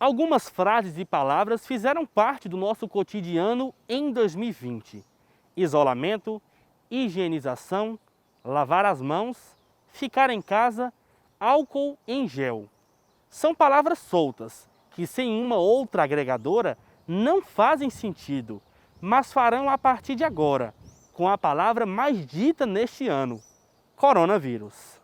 Algumas frases e palavras fizeram parte do nosso cotidiano em 2020. Isolamento, higienização, lavar as mãos, ficar em casa, álcool em gel. São palavras soltas, que sem uma outra agregadora não fazem sentido, mas farão a partir de agora, com a palavra mais dita neste ano: coronavírus.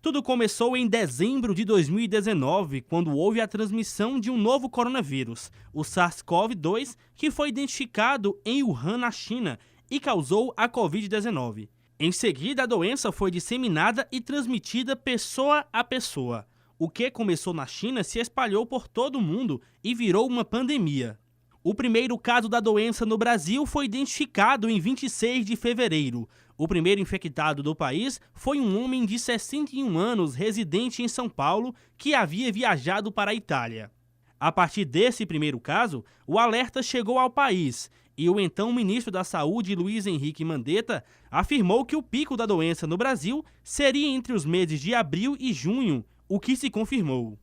Tudo começou em dezembro de 2019, quando houve a transmissão de um novo coronavírus, o SARS-CoV-2, que foi identificado em Wuhan, na China, e causou a Covid-19. Em seguida, a doença foi disseminada e transmitida pessoa a pessoa. O que começou na China se espalhou por todo o mundo e virou uma pandemia. O primeiro caso da doença no Brasil foi identificado em 26 de fevereiro. O primeiro infectado do país foi um homem de 61 anos, residente em São Paulo, que havia viajado para a Itália. A partir desse primeiro caso, o alerta chegou ao país e o então ministro da Saúde, Luiz Henrique Mandetta, afirmou que o pico da doença no Brasil seria entre os meses de abril e junho, o que se confirmou.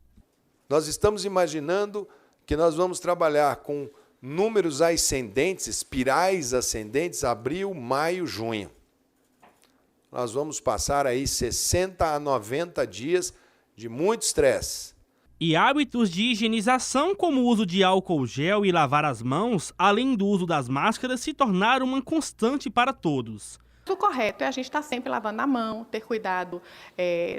Nós estamos imaginando que nós vamos trabalhar com números ascendentes, espirais ascendentes, abril, maio, junho. Nós vamos passar aí 60 a 90 dias de muito estresse. E hábitos de higienização, como o uso de álcool gel e lavar as mãos, além do uso das máscaras, se tornaram uma constante para todos. O correto é a gente estar sempre lavando a mão, ter cuidado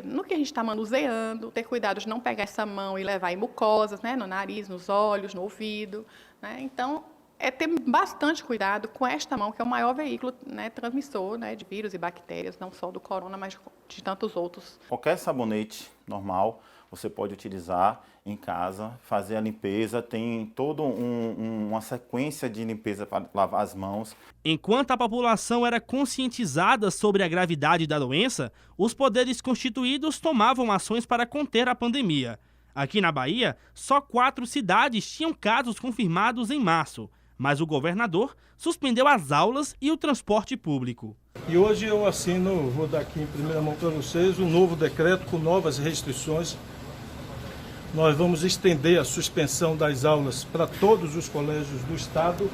no que a gente está manuseando, ter cuidado de não pegar essa mão e levar em mucosas, né, no nariz, nos olhos, no ouvido. Né? Então, é ter bastante cuidado com esta mão, que é o maior veículo, né, transmissor, né, de vírus e bactérias, não só do corona, mas de tantos outros. Qualquer sabonete normal você pode utilizar em casa, fazer a limpeza, tem toda uma sequência de limpeza para lavar as mãos. Enquanto a população era conscientizada sobre a gravidade da doença, os poderes constituídos tomavam ações para conter a pandemia. Aqui na Bahia, só 4 cidades tinham casos confirmados em março, mas o governador suspendeu as aulas e o transporte público. E hoje eu assino, vou dar aqui em primeira mão para vocês, um novo decreto com novas restrições. Nós vamos estender a suspensão das aulas para todos os colégios do Estado,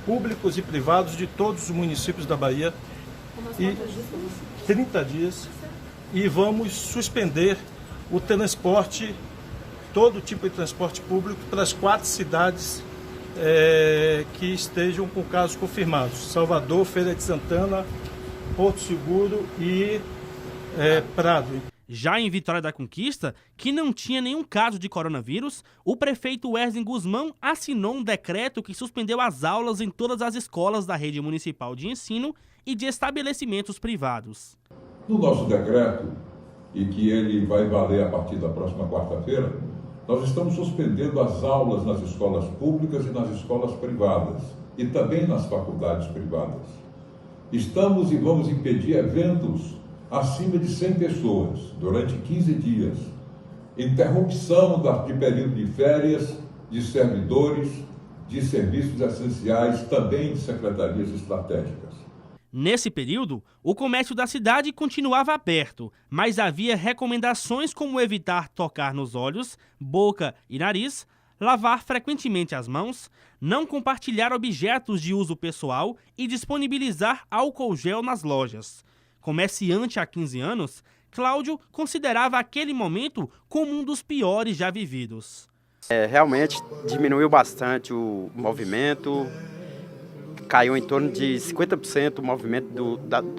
públicos e privados de todos os municípios da Bahia. E 30 dias. E vamos suspender o transporte, todo tipo de transporte público, para as 4 cidades que estejam com casos confirmados: Salvador, Feira de Santana, Porto Seguro e Prado. Já em Vitória da Conquista, que não tinha nenhum caso de coronavírus, o prefeito Wesley Guzmão assinou um decreto que suspendeu as aulas em todas as escolas da rede municipal de ensino e de estabelecimentos privados. No nosso decreto, e que ele vai valer a partir da próxima quarta-feira, nós estamos suspendendo as aulas nas escolas públicas e nas escolas privadas, e também nas faculdades privadas. Estamos e vamos impedir eventos acima de 100 pessoas, durante 15 dias. Interrupção de período de férias, de servidores, de serviços essenciais, também de secretarias estratégicas. Nesse período, o comércio da cidade continuava aberto, mas havia recomendações como evitar tocar nos olhos, boca e nariz, lavar frequentemente as mãos, não compartilhar objetos de uso pessoal e disponibilizar álcool gel nas lojas. Comerciante há 15 anos, Cláudio considerava aquele momento como um dos piores já vividos. Realmente diminuiu bastante o movimento, caiu em torno de 50% o movimento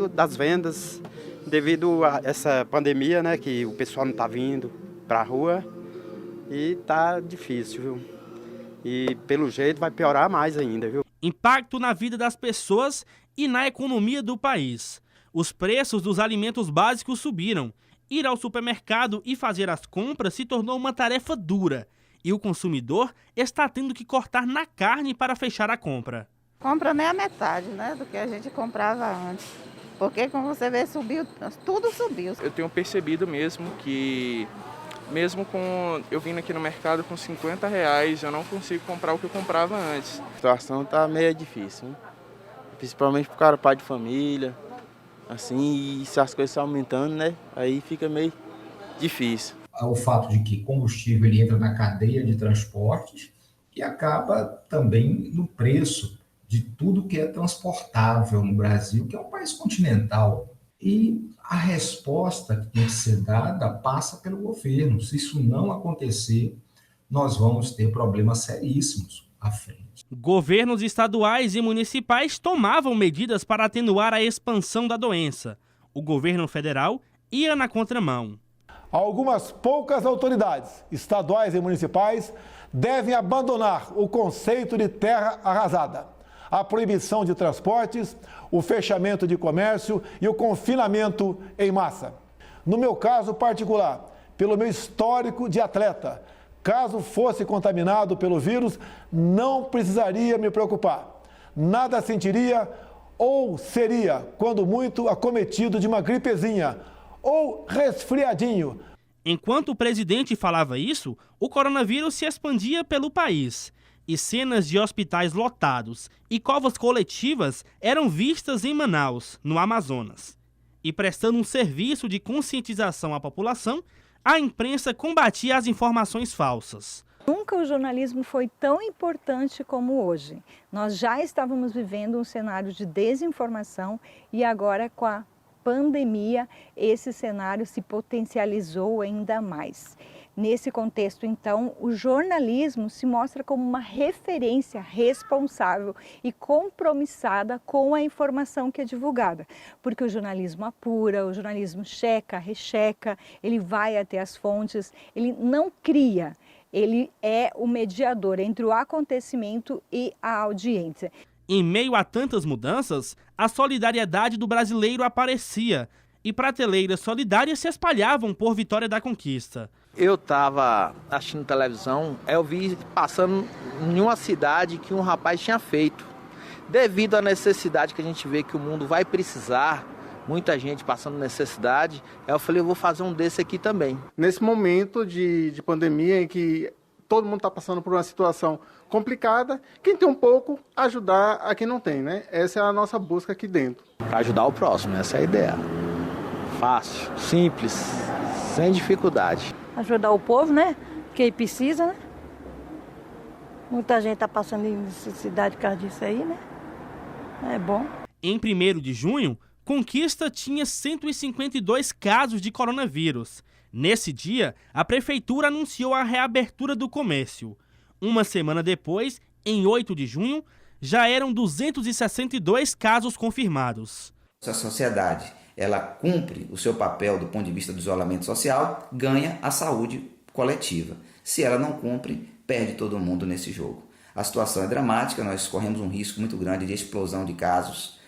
das vendas, devido a essa pandemia, né, que o pessoal não está vindo para a rua e está difícil, viu? E pelo jeito vai piorar mais ainda, viu? Impacto na vida das pessoas e na economia do país. Os preços dos alimentos básicos subiram. Ir ao supermercado e fazer as compras se tornou uma tarefa dura. E o consumidor está tendo que cortar na carne para fechar a compra. Compra nem a metade, né, do que a gente comprava antes. Porque, como você vê, subiu, tudo subiu. Eu tenho percebido mesmo que, mesmo com eu vindo aqui no mercado com R$50, eu não consigo comprar o que eu comprava antes. A situação está meio difícil, né? Principalmente para o cara, pai de família. Assim, e se as coisas estão aumentando, né, aí fica meio difícil. o fato de que combustível ele entra na cadeia de transportes e acaba também no preço de tudo que é transportável no Brasil, que é um país continental. E a resposta que tem que ser dada passa pelo governo. Se isso não acontecer, nós vamos ter problemas seríssimos à frente. Governos estaduais e municipais tomavam medidas para atenuar a expansão da doença. O governo federal ia na contramão. Algumas poucas autoridades estaduais e municipais devem abandonar o conceito de terra arrasada, a proibição de transportes, o fechamento de comércio e o confinamento em massa. No meu caso particular, pelo meu histórico de atleta, caso fosse contaminado pelo vírus, não precisaria me preocupar. Nada sentiria ou seria, quando muito, acometido de uma gripezinha ou resfriadinho. Enquanto o presidente falava isso, o coronavírus se expandia pelo país. E cenas de hospitais lotados e covas coletivas eram vistas em Manaus, no Amazonas. E prestando um serviço de conscientização à população, a imprensa combatia as informações falsas. Nunca o jornalismo foi tão importante como hoje. Nós já estávamos vivendo um cenário de desinformação e agora, com a pandemia, esse cenário se potencializou ainda mais. Nesse contexto, então, o jornalismo se mostra como uma referência responsável e compromissada com a informação que é divulgada. Porque o jornalismo apura, o jornalismo checa, recheca, ele vai até as fontes, ele não cria, ele é o mediador entre o acontecimento e a audiência. Em meio a tantas mudanças, a solidariedade do brasileiro aparecia e prateleiras solidárias se espalhavam por Vitória da Conquista. Eu estava assistindo televisão, eu vi passando em uma cidade que um rapaz tinha feito. Devido à necessidade que a gente vê que o mundo vai precisar, muita gente passando necessidade, eu falei, eu vou fazer um desse aqui também. Nesse momento de pandemia em que todo mundo está passando por uma situação complicada, quem tem um pouco, ajudar a quem não tem, né? Essa é a nossa busca aqui dentro. Para ajudar o próximo, essa é a ideia. Fácil, simples, sem dificuldade. Ajudar o povo, né? Quem precisa, né? Muita gente está passando necessidade por causa disso aí, né? É bom. Em 1º de junho, Conquista tinha 152 casos de coronavírus. Nesse dia, a prefeitura anunciou a reabertura do comércio. Uma semana depois, em 8 de junho, já eram 262 casos confirmados. Se a sociedade ela cumpre o seu papel do ponto de vista do isolamento social, ganha a saúde coletiva. Se ela não cumpre, perde todo mundo nesse jogo. A situação é dramática, nós corremos um risco muito grande de explosão de casos,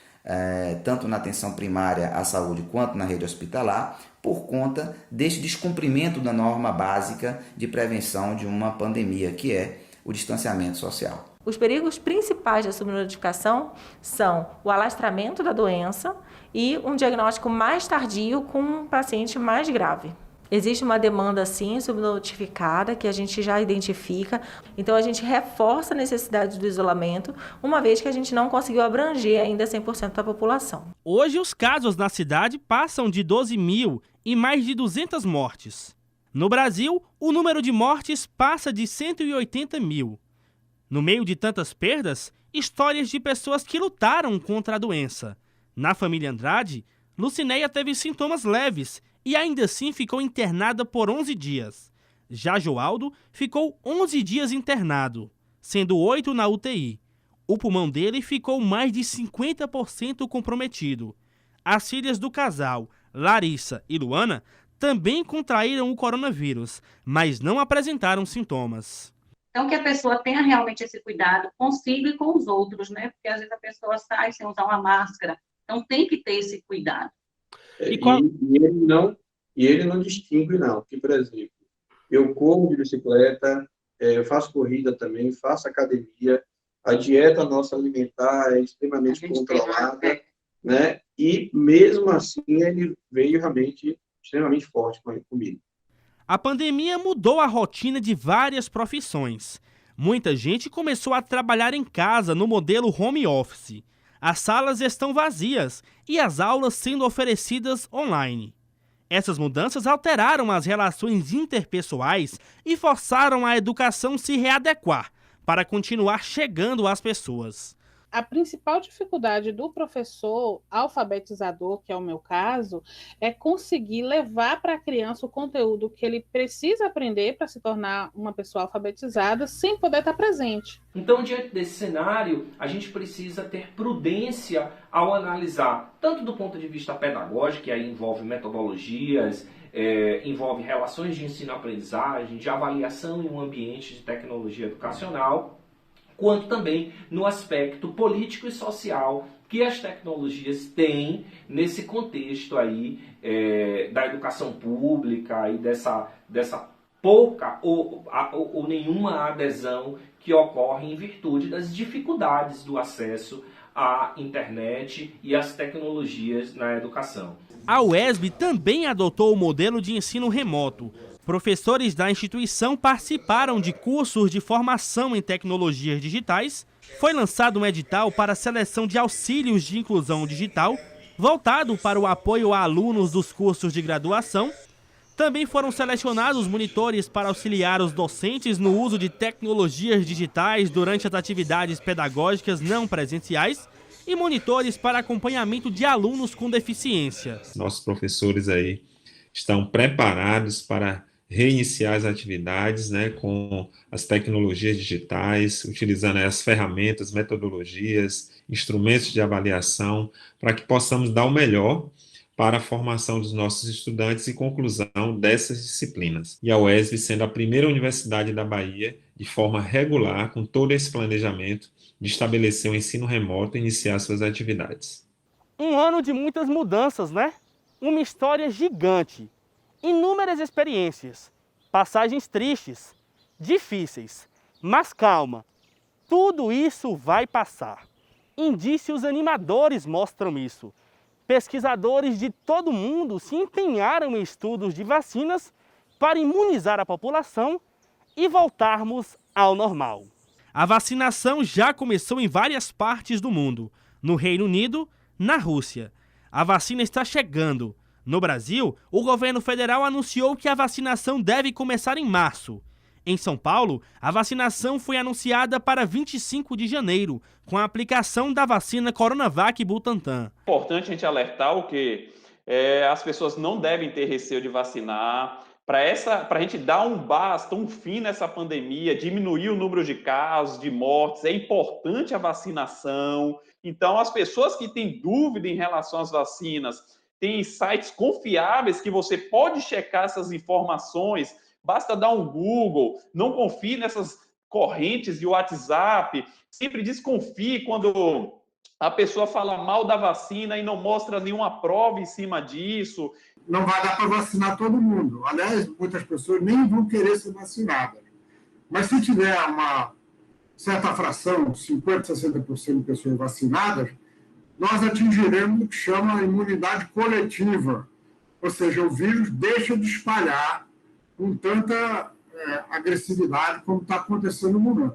tanto na atenção primária à saúde quanto na rede hospitalar, por conta deste descumprimento da norma básica de prevenção de uma pandemia, que é o distanciamento social. Os perigos principais da subnotificação são o alastramento da doença e um diagnóstico mais tardio com um paciente mais grave. Existe uma demanda, sim, subnotificada, que a gente já identifica. Então, a gente reforça a necessidade do isolamento, uma vez que a gente não conseguiu abranger ainda 100% da população. Hoje, os casos na cidade passam de 12 mil e mais de 200 mortes. No Brasil, o número de mortes passa de 180 mil. No meio de tantas perdas, histórias de pessoas que lutaram contra a doença. Na família Andrade, Lucinéia teve sintomas leves e ainda assim ficou internada por 11 dias. Já Joaldo ficou 11 dias internado, sendo 8 na UTI. O pulmão dele ficou mais de 50% comprometido. As filhas do casal, Larissa e Luana, também contraíram o coronavírus, mas não apresentaram sintomas. Então, que a pessoa tenha realmente esse cuidado consigo e com os outros, né? Porque às vezes a pessoa sai sem usar uma máscara. Então, tem que ter esse cuidado. E ele não distingue, não. Porque, por exemplo, eu corro de bicicleta, eu faço corrida também, faço academia, a dieta nossa alimentar é extremamente controlada, né? E, mesmo assim, ele veio realmente extremamente forte comigo. A pandemia mudou a rotina de várias profissões. Muita gente começou a trabalhar em casa no modelo home office. As salas estão vazias e as aulas sendo oferecidas online. Essas mudanças alteraram as relações interpessoais e forçaram a educação se readequar para continuar chegando às pessoas. A principal dificuldade do professor alfabetizador, que é o meu caso, é conseguir levar para a criança o conteúdo que ele precisa aprender para se tornar uma pessoa alfabetizada sem poder estar presente. Então, diante desse cenário, a gente precisa ter prudência ao analisar, tanto do ponto de vista pedagógico, que aí envolve metodologias, envolve relações de ensino-aprendizagem, de avaliação em um ambiente de tecnologia educacional, quanto também no aspecto político e social que as tecnologias têm nesse contexto aí da educação pública e dessa pouca ou nenhuma adesão que ocorre em virtude das dificuldades do acesso à internet e às tecnologias na educação. A UESB também adotou o modelo de ensino remoto. Professores da instituição participaram de cursos de formação em tecnologias digitais. Foi lançado um edital para a seleção de auxílios de inclusão digital, voltado para o apoio a alunos dos cursos de graduação. Também foram selecionados monitores para auxiliar os docentes no uso de tecnologias digitais durante as atividades pedagógicas não presenciais e monitores para acompanhamento de alunos com deficiência. Nossos professores aí estão preparados para reiniciar as atividades, com as tecnologias digitais, utilizando as ferramentas, metodologias, instrumentos de avaliação, para que possamos dar o melhor para a formação dos nossos estudantes e conclusão dessas disciplinas. E a UESB sendo a primeira universidade da Bahia, de forma regular, com todo esse planejamento, de estabelecer o ensino remoto e iniciar suas atividades. Um ano de muitas mudanças, né? Uma história gigante. Inúmeras experiências, passagens tristes, difíceis, mas calma, tudo isso vai passar. Indícios animadores mostram isso. Pesquisadores de todo mundo se empenharam em estudos de vacinas para imunizar a população e voltarmos ao normal. A vacinação já começou em várias partes do mundo, no Reino Unido, na Rússia. A vacina está chegando. No Brasil, o governo federal anunciou que a vacinação deve começar em março. Em São Paulo, a vacinação foi anunciada para 25 de janeiro, com a aplicação da vacina Coronavac Butantan. É importante a gente alertar o que as pessoas não devem ter receio de vacinar. Para a gente dar um basta, um fim nessa pandemia, diminuir o número de casos, de mortes, é importante a vacinação. Então, as pessoas que têm dúvida em relação às vacinas, tem sites confiáveis que você pode checar essas informações, basta dar um Google, não confie nessas correntes de WhatsApp, sempre desconfie quando a pessoa fala mal da vacina e não mostra nenhuma prova em cima disso. Não vai dar para vacinar todo mundo. Aliás, muitas pessoas nem vão querer ser vacinadas. Mas se tiver uma certa fração, 50%, 60% de pessoas vacinadas, nós atingiremos o que chama imunidade coletiva. Ou seja, o vírus deixa de espalhar com tanta agressividade como está acontecendo no momento.